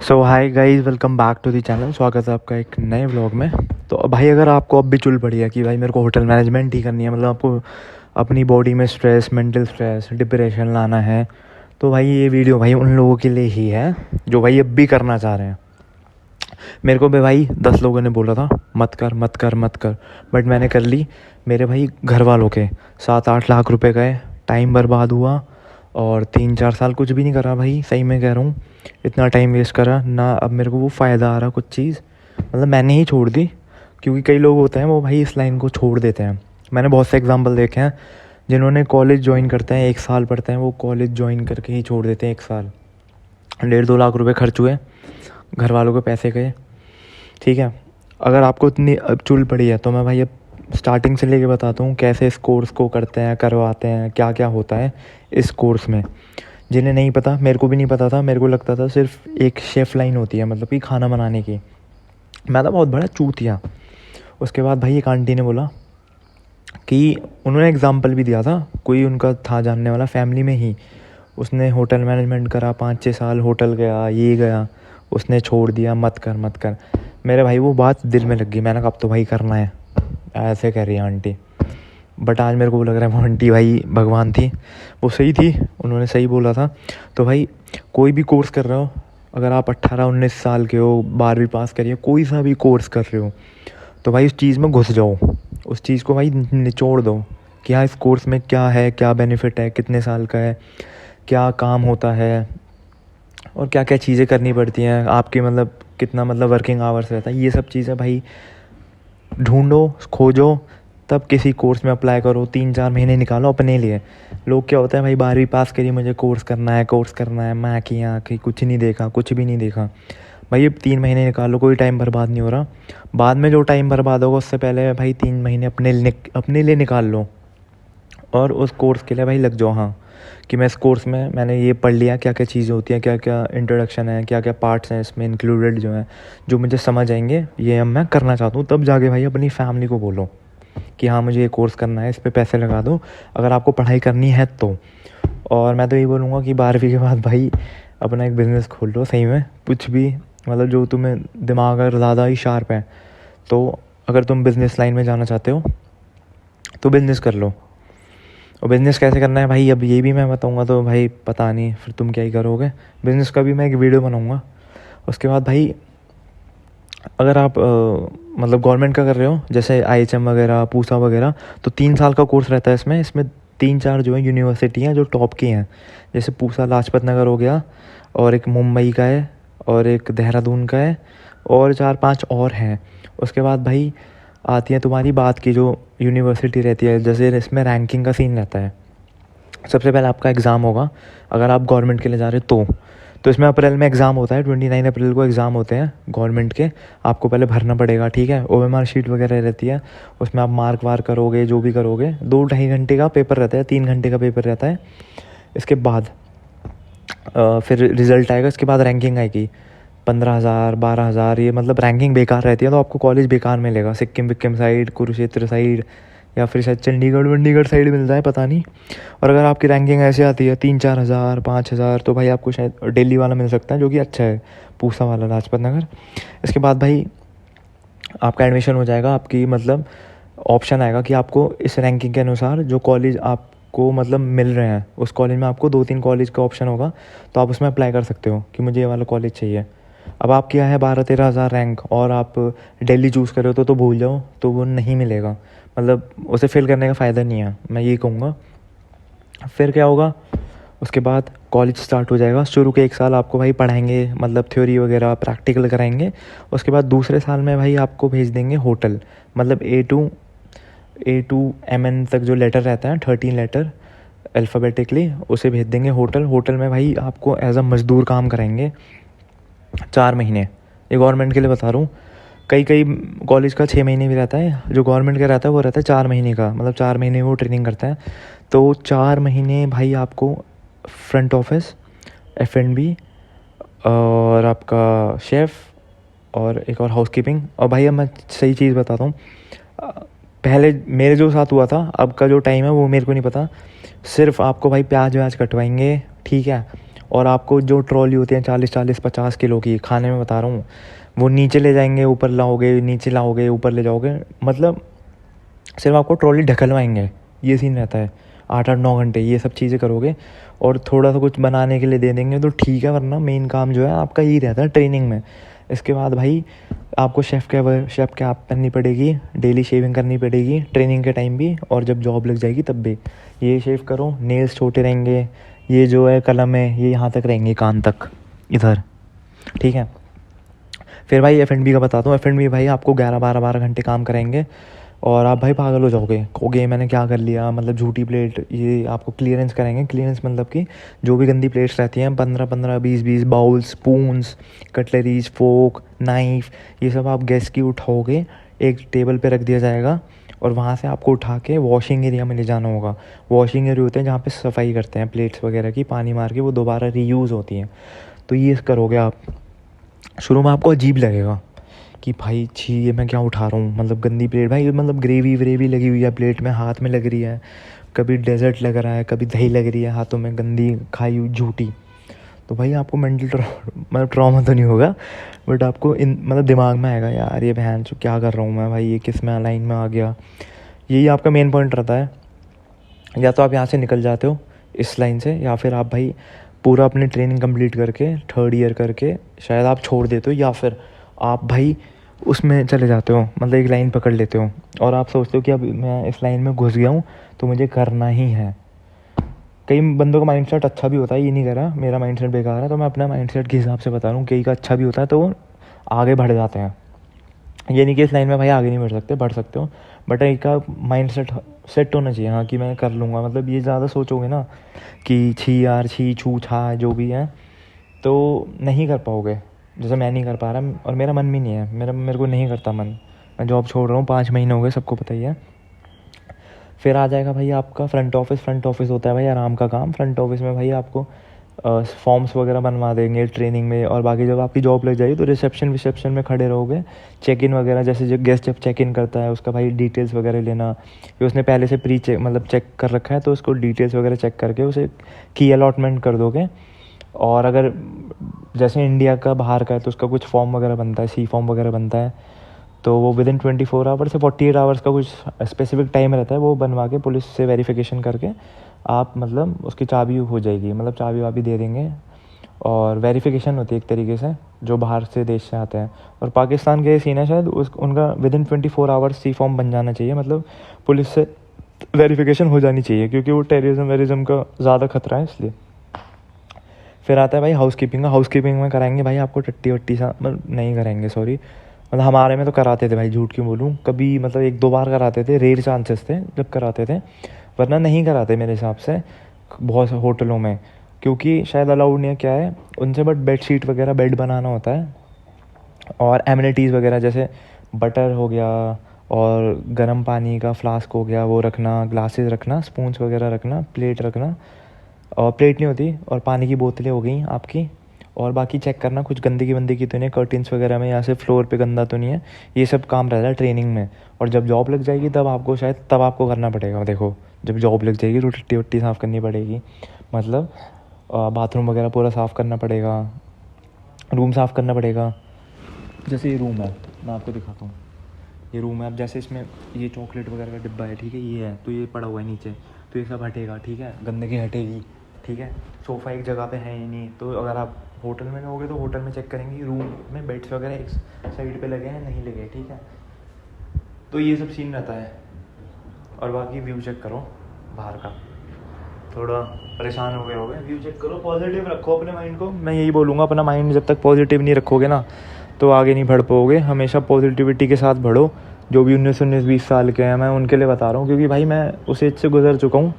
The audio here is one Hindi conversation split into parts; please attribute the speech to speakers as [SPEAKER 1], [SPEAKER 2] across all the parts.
[SPEAKER 1] So hi guys, welcome back to the channel. स्वागत है आपका एक नए व्लॉग में। तो भाई अगर आपको अब भी चुल पड़ी है कि भाई मेरे को होटल मैनेजमेंट ही करनी है, मतलब आपको अपनी बॉडी में स्ट्रेस, मेंटल स्ट्रेस, डिप्रेशन लाना है, तो भाई ये वीडियो भाई उन लोगों के लिए ही है जो भाई अब भी करना चाह रहे हैं। मेरे को भी भाई 10 लोगों ने बोला था मत कर मत कर मत कर, बट मैंने कर ली। मेरे भाई घर वालों के 7-8 लाख रुपए गए, टाइम बर्बाद हुआ और 3-4 साल कुछ भी नहीं करा भाई। सही में कह रहा हूँ, इतना टाइम वेस्ट करा ना। अब मेरे को वो फ़ायदा आ रहा कुछ चीज़, मतलब मैंने ही छोड़ दी। क्योंकि कई लोग होते हैं वो भाई इस लाइन को छोड़ देते हैं। मैंने बहुत से एग्जांपल देखे हैं जिन्होंने कॉलेज ज्वाइन करते हैं, 1 साल पढ़ते हैं, वो कॉलेज ज्वाइन करके ही छोड़ देते हैं। 1 साल 1.5-2 लाख रुपए खर्च हुए, घर वालों के पैसे गए। ठीक है, अगर आपको इतनी अब चुल पड़ी है तो मैं भाई अब स्टार्टिंग से लेके बताता हूँ कैसे इस कोर्स को करते हैं, करवाते हैं, क्या क्या होता है इस कोर्स में। जिन्हें नहीं पता, मेरे को भी नहीं पता था। मेरे को लगता था सिर्फ एक शेफ़ लाइन होती है, मतलब कि खाना बनाने की। मैं था बहुत बड़ा चूतिया। उसके बाद भाई एक आंटी ने बोला कि उन्होंने एग्ज़ाम्पल भी दिया था, कोई उनका था जानने वाला फैमिली में ही, उसने होटल मैनेजमेंट करा, 5-6 साल होटल गया, ये गया, उसने छोड़ दिया मत कर मत कर। मेरे भाई वो बात दिल में लग गई। मैंने कहा अब तो भाई करना है। ऐसे कह रही है आंटी, बट आज मेरे को लग रहा है वो आंटी भाई भगवान थी, वो सही थी, उन्होंने सही बोला था। तो भाई कोई भी कोर्स कर रहे हो, अगर आप 18-19 साल के हो, 12वीं पास करिए, कोई सा भी कोर्स कर रहे हो, तो भाई उस चीज़ में घुस जाओ, उस चीज़ को भाई निचोड़ दो कि हाँ इस कोर्स में क्या है, क्या बेनिफिट है, कितने साल का है, क्या काम होता है और क्या क्या चीज़ें करनी पड़ती हैं आपकी, मतलब कितना मतलब वर्किंग आवर्स रहता है। ये सब चीज़ें भाई ढूंढो, खोजो, तब किसी कोर्स में अप्लाई करो। 3-4 महीने निकालो अपने लिए। लोग क्या होता है भाई 12वीं पास करिए, मुझे कोर्स करना है, कोर्स करना है, मैं किया कि कुछ नहीं देखा, कुछ भी नहीं देखा। भाई ये 3 महीने निकालो, कोई टाइम बर्बाद नहीं हो रहा। बाद में जो टाइम बर्बाद होगा उससे पहले भाई 3 महीने अपने लिए निकाल लो और उस कोर्स के लिए भाई लग जाओ। हाँ कि मैं इस कोर्स में मैंने ये पढ़ लिया, क्या क्या चीज़ें होती हैं, क्या क्या इंट्रोडक्शन है, क्या क्या पार्ट्स हैं इसमें इंक्लूडेड जो हैं, जो मुझे समझ आएंगे, ये अब मैं करना चाहता हूँ। तब जाके भाई अपनी फैमिली को बोलो कि हाँ मुझे ये कोर्स करना है, इस पे पैसे लगा दो अगर आपको पढ़ाई करनी है तो। और मैं तो यही बोलूँगा कि 12वीं के बाद भाई अपना एक बिज़नेस खोल लो। सही में कुछ भी, मतलब जो तुम्हें दिमाग अगर ज़्यादा ही शार्प है तो अगर तुम बिज़नेस लाइन में जाना चाहते हो तो बिज़नेस कर लो। और बिज़नेस कैसे करना है भाई अब ये भी मैं बताऊँगा, तो भाई पता नहीं फिर तुम क्या ही करोगे। बिज़नेस का भी मैं एक वीडियो बनाऊँगा। उसके बाद भाई अगर आप मतलब गवर्नमेंट का कर रहे हो, जैसे IHM वगैरह, पूसा वगैरह, तो 3 साल का कोर्स रहता है इसमें। 3-4 जो है यूनिवर्सिटी हैं जो टॉप की हैं, जैसे पूसा लाजपत नगर हो गया, और एक मुंबई का है, और एक देहरादून का है, और 4-5 और हैं। उसके बाद भाई आती है तुम्हारी बात की जो यूनिवर्सिटी रहती है, जैसे इसमें रैंकिंग का सीन रहता है। सबसे पहले आपका एग्ज़ाम होगा अगर आप गवर्नमेंट के लिए जा रहे हो तो इसमें अप्रैल में एग्ज़ाम होता है। 29 अप्रैल को एग्ज़ाम होते हैं गवर्नमेंट के। आपको पहले भरना पड़ेगा, ठीक है। OMR शीट वगैरह रहती है, उसमें आप मार्क वार करोगे, जो भी करोगे। 2-2.5 घंटे का पेपर रहता है, 3 घंटे का पेपर रहता है। इसके बाद फिर रिज़ल्ट आएगा, इसके बाद रैंकिंग आएगी। 15,000 12,000, ये मतलब रैंकिंग बेकार रहती है, तो आपको कॉलेज बेकार मिलेगा। सिक्किम विक्किम साइड, कुरुक्षेत्र साइड, या फिर शायद चंडीगढ़ साइड मिल जाए, पता नहीं। और अगर आपकी रैंकिंग ऐसे आती है 3-4 हज़ार 5,000, तो भाई आपको शायद दिल्ली वाला मिल सकता है, जो कि अच्छा है, पूसा वाला, लाजपत नगर। इसके बाद भाई आपका एडमिशन हो जाएगा। आपकी मतलब ऑप्शन आएगा कि आपको इस रैंकिंग के अनुसार जो कॉलेज आपको मतलब मिल रहे हैं, उस कॉलेज में आपको 2-3 कॉलेज का ऑप्शन होगा, तो आप उसमें अप्लाई कर सकते हो कि मुझे ये वाला कॉलेज चाहिए। अब आप क्या है 12-13 हज़ार रैंक और आप दिल्ली चूज़ करे हो तो भूल जाओ, तो वो नहीं मिलेगा, मतलब उसे फिल करने का फ़ायदा नहीं है, मैं ये कहूँगा। फिर क्या होगा, उसके बाद कॉलेज स्टार्ट हो जाएगा। शुरू के 1 साल आपको भाई पढ़ाएंगे, मतलब थ्योरी वगैरह प्रैक्टिकल कराएंगे। उसके बाद दूसरे साल में भाई आपको भेज देंगे होटल, मतलब A to MN तक जो लेटर रहता है, 13 लेटर अल्फ़ाबेटिकली, उसे भेज देंगे होटल। होटल में भाई आपको एज अ मज़दूर काम कराएंगे 4 महीने। ये गवर्नमेंट के लिए बता रहा हूँ। कई कई कॉलेज का 6 महीने भी रहता है, जो गवर्नमेंट का रहता है वो रहता है 4 महीने का, मतलब 4 महीने वो ट्रेनिंग करता है। तो 4 महीने भाई आपको फ्रंट ऑफिस, F&B, और आपका शेफ़, और एक और हाउसकीपिंग। और भाई अब मैं सही चीज़ बताता हूँ, पहले मेरे जो साथ हुआ था, अब का जो टाइम है वो मेरे को नहीं पता। सिर्फ आपको भाई प्याज व्याज कटवाएंगे, ठीक है, और आपको जो ट्रॉली होती है 40-50 किलो की, खाने में बता रहा हूँ, वो नीचे ले जाएंगे, ऊपर लाओगे, नीचे लाओगे, ऊपर ले जाओगे, मतलब सिर्फ आपको ट्रॉली ढकलवाएंगे, ये सीन रहता है। 8-9 घंटे ये सब चीज़ें करोगे और थोड़ा सा कुछ बनाने के लिए दे देंगे तो ठीक है, वरना मेन काम जो है आपका यही रहता है ट्रेनिंग में। इसके बाद भाई आपको शेफ़ कैप करनी पड़ेगी, डेली शेविंग करनी पड़ेगी ट्रेनिंग के टाइम भी, और जब जॉब लग जाएगी तब भी ये शेव करो। नेल्स छोटे रहेंगे, ये जो है कलम है ये यहाँ तक रहेंगे, कान तक इधर, ठीक है। फिर भाई F&B का बताता हूँ। F&B भाई आपको 11-12 घंटे काम कराएंगे और आप भाई पागल हो जाओगे, कहोगे मैंने क्या कर लिया, मतलब झूठी प्लेट। ये आपको क्लियरेंस कराएंगे, क्लियरेंस मतलब कि जो भी गंदी प्लेट्स रहती हैं 15-15, 20-20 बाउल्स, स्पून्स, कटलरीज, फोक, नाइफ़, ये सब आप गैस की उठाओगे, एक टेबल पे रख दिया जाएगा और वहाँ से आपको उठा के वॉशिंग एरिया में ले जाना होगा। वॉशिंग एरिया होते हैं जहाँ पे सफाई करते हैं प्लेट्स वगैरह की, पानी मार के वो दोबारा रीयूज़ होती हैं। तो ये करोगे आप। शुरू में आपको अजीब लगेगा कि भाई छी ये मैं क्या उठा रहा हूँ, मतलब गंदी प्लेट भाई, मतलब ग्रेवी व्रेवी लगी हुई है प्लेट में, हाथ में लग रही है, कभी डेजर्ट लग रहा है, कभी दही लग रही है हाथों में, गंदी खाई हुई झूठी। तो भाई आपको मेंटल मतलब ट्रॉमा तो नहीं होगा, बट आपको मतलब दिमाग में आएगा यार ये बहन जो क्या कर रहा हूँ मैं भाई, ये किस में लाइन में आ गया। यही आपका मेन पॉइंट रहता है। या तो आप यहाँ से निकल जाते हो इस लाइन से, या फिर आप भाई पूरा अपनी ट्रेनिंग कंप्लीट करके 3rd ईयर करके शायद आप छोड़ देते हो, या फिर आप भाई उसमें चले जाते हो, मतलब एक लाइन पकड़ लेते हो और आप सोचते हो कि अब मैं इस लाइन में घुस गया हूँ तो मुझे करना ही है। कई बंदों का माइंडसेट अच्छा भी होता है, ये नहीं कह रहा मेरा माइंडसेट बेकार है, तो मैं अपना माइंडसेट के हिसाब से बता रहा हूँ। कई का अच्छा भी होता है तो वो आगे बढ़ जाते हैं। ये नहीं कि इस लाइन में भाई आगे नहीं बढ़ सकते, बढ़ सकते हो, बट एक का माइंड सेट होना चाहिए, हाँ कि मैं कर लूँगा। मतलब ये ज़्यादा सोचोगे ना कि छी यार, छी छू छा जो भी है, तो नहीं कर पाओगे। जैसे मैं नहीं कर पा रहा और मेरा मन भी नहीं है, मेरे को नहीं करता मन। मैं जॉब छोड़ रहा हूँ, 5 महीने हो गए, सबको पता ही है। फिर आ जाएगा भाई आपका फ्रंट ऑफिस होता है भाई आराम का काम। फ्रंट ऑफिस में भाई आपको फॉर्म्स वगैरह बनवा देंगे ट्रेनिंग में, और बाकी जब आपकी जॉब लग जाएगी तो रिसेप्शन में खड़े रहोगे। चेक इन वगैरह, जैसे जो गेस्ट जब चेक इन करता है उसका भाई डिटेल्स वगैरह लेना, कि उसने पहले से प्री चेक मतलब चेक कर रखा है तो उसको डिटेल्स वगैरह चेक करके उसे की अलॉटमेंट कर दोगे। और अगर जैसे इंडिया का बाहर का है तो उसका कुछ फॉर्म वगैरह बनता है, सी फॉर्म वगैरह बनता है, तो वो विदिन 24 आवर्स से 48 आवर्स का कुछ स्पेसिफिक टाइम रहता है, वो बनवा के पुलिस से वेरिफिकेशन करके आप मतलब उसकी चाबी हो जाएगी, मतलब चाबी वाबी दे देंगे। और वेरिफिकेशन होती है एक तरीके से जो बाहर से देश से आते हैं। और पाकिस्तान के सीन है शायद उनका विदिन 24 आवर्स सी फॉर्म बन जाना चाहिए, मतलब पुलिस से वेरिफिकेशन हो जानी चाहिए, क्योंकि वो टेररिज्म का ज़्यादा खतरा है इसलिए। फिर आता है भाई हाउसकीपिंग में कराएंगे भाई आपको टट्टी वट्टी सा, मतलब नहीं कराएंगे सॉरी, मतलब हमारे में तो कराते थे भाई, झूठ क्यों बोलूँ, कभी मतलब 1-2 बार कराते थे, रेयर चांसेस थे जब कराते थे, वरना नहीं कराते मेरे हिसाब से बहुत से होटलों में, क्योंकि शायद अलाउड नहीं है क्या है उनसे, बट बेडशीट वगैरह बेड बनाना होता है, और एमिनिटीज़ वगैरह जैसे बटर हो गया और गर्म पानी का फ्लास्क हो गया वो रखना, ग्लासेस रखना, स्पून्स वगैरह रखना, प्लेट रखना, और प्लेट नहीं होती, और पानी की बोतलें हो गई आपकी। और बाकी चेक करना कुछ गंदगी तो नहीं है कर्टन्स वगैरह में, या से फ्लोर पे गंदा तो नहीं है, ये सब काम रहता है ट्रेनिंग में। और जब जॉब लग जाएगी तब आपको करना पड़ेगा। देखो जब जॉब लग जाएगी तो टट्टी वट्टी साफ़ करनी पड़ेगी, मतलब बाथरूम वगैरह पूरा साफ़ करना पड़ेगा, रूम साफ़ करना पड़ेगा। जैसे ये रूम है, मैं आपको दिखाता हूँ, ये रूम है। अब जैसे इसमें ये चॉकलेट वगैरह का डिब्बा है, ठीक है, ये है तो ये पड़ा हुआ है नीचे, तो ये सब हटेगा, ठीक है, गंदगी हटेगी, ठीक है। सोफ़ा एक जगह पे है ही नहीं, तो अगर आप होटल में रहोगे तो होटल में चेक करेंगे रूम में बेड्स वगैरह एक साइड पे लगे हैं नहीं लगे, ठीक है। तो ये सब सीन रहता है। और बाकी व्यू चेक करो बाहर का, थोड़ा परेशान हो गए होगे, व्यू चेक करो, पॉजिटिव रखो अपने माइंड को। मैं यही बोलूँगा, अपना माइंड जब तक पॉजिटिव नहीं रखोगे ना तो आगे नहीं बढ़ पाओगे। हमेशा पॉजिटिविटी के साथ बढ़ो। जो भी 19-20 साल के हैं, मैं उनके लिए बता रहा हूँ, क्योंकि भाई मैं उस एज से गुजर चुका हूँ,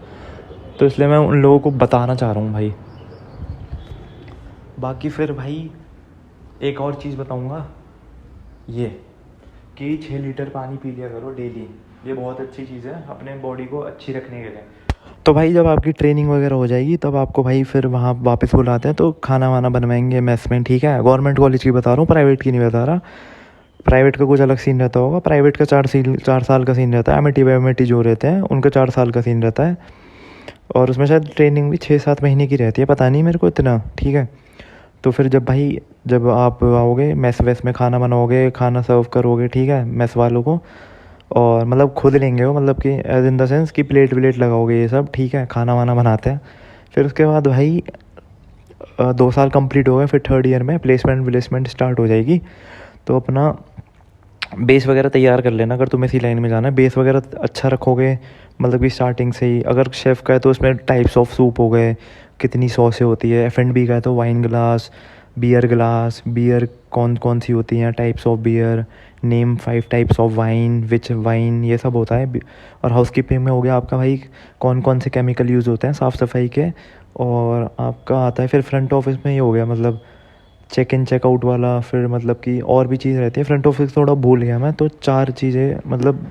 [SPEAKER 1] तो इसलिए मैं उन लोगों को बताना चाह रहा हूँ भाई। बाकी फिर भाई एक और चीज़ बताऊँगा, ये कि 6 लीटर पानी पी लिया करो डेली। ये बहुत अच्छी चीज़ है अपने बॉडी को अच्छी रखने के लिए। तो भाई जब आपकी ट्रेनिंग वगैरह हो जाएगी तब आपको भाई फिर वहाँ वापस बुलाते हैं, तो खाना वाना बनवाएंगे मेस में, ठीक है। गवर्नमेंट कॉलेज की बता रहा हूँ, प्राइवेट की नहीं बता रहा। प्राइवेट का कुछ अलग सीन रहता होगा। प्राइवेट का 4 साल का सीन रहता है। एमिटी जो रहते हैं उनका 4 साल का सीन रहता है। और उसमें शायद ट्रेनिंग भी 6-7 महीने की रहती है, पता नहीं मेरे को इतना, ठीक है। तो फिर जब आप आओगे मेस वेस में खाना बनाओगे, खाना सर्व करोगे, ठीक है, मेस वालों को, और मतलब खुद लेंगे वो, मतलब कि एज इन द सेंस कि प्लेट व्लेट लगाओगे ये सब, ठीक है, खाना वाना बनाते हैं। फिर उसके बाद भाई 2 साल कंप्लीट हो गए, फिर थर्ड ईयर में प्लेसमेंट व्लेसमेंट स्टार्ट हो जाएगी। तो अपना बेस वगैरह तैयार कर लेना, अगर तुम्हें इसी लाइन में जाना है बेस वगैरह अच्छा रखोगे, मतलब कि स्टार्टिंग से ही। अगर शेफ़ का है तो उसमें टाइप्स ऑफ सूप हो गए, कितनी सॉसें होती है। F&B का है तो वाइन ग्लास, बियर कौन कौन सी होती हैं, types of beer, name 5 types of wine, which wine, ये सब होता है। और हाउसकीपिंग में हो गया आपका भाई कौन कौन से केमिकल यूज़ होते हैं साफ़ सफाई के। और आपका आता है फिर फ्रंट ऑफिस में, ये हो गया मतलब चेक इन चेकआउट वाला। फिर मतलब कि और भी चीज़ रहती है फ्रंट ऑफिस, थोड़ा भूल गया मैं, तो 4 चीज़ें मतलब।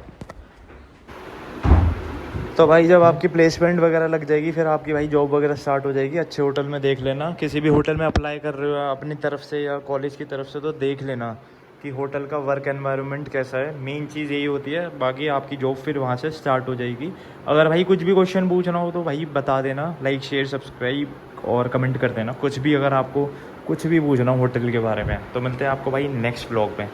[SPEAKER 1] तो भाई जब आपकी प्लेसमेंट वगैरह लग जाएगी, फिर आपकी भाई जॉब वगैरह स्टार्ट हो जाएगी। अच्छे होटल में देख लेना, किसी भी होटल में अप्लाई कर रहे हो अपनी तरफ से या कॉलेज की तरफ से, तो देख लेना कि होटल का वर्क एनवायरनमेंट कैसा है। मेन चीज़ यही होती है, बाकी आपकी जॉब फिर वहाँ से स्टार्ट हो जाएगी। अगर भाई कुछ भी क्वेश्चन पूछना हो तो भाई बता देना, लाइक शेयर सब्सक्राइब और कमेंट कर देना। कुछ भी अगर आपको कुछ भी पूछना हो होटल के बारे में, तो मिलते हैं आपको भाई नेक्स्ट व्लॉग में।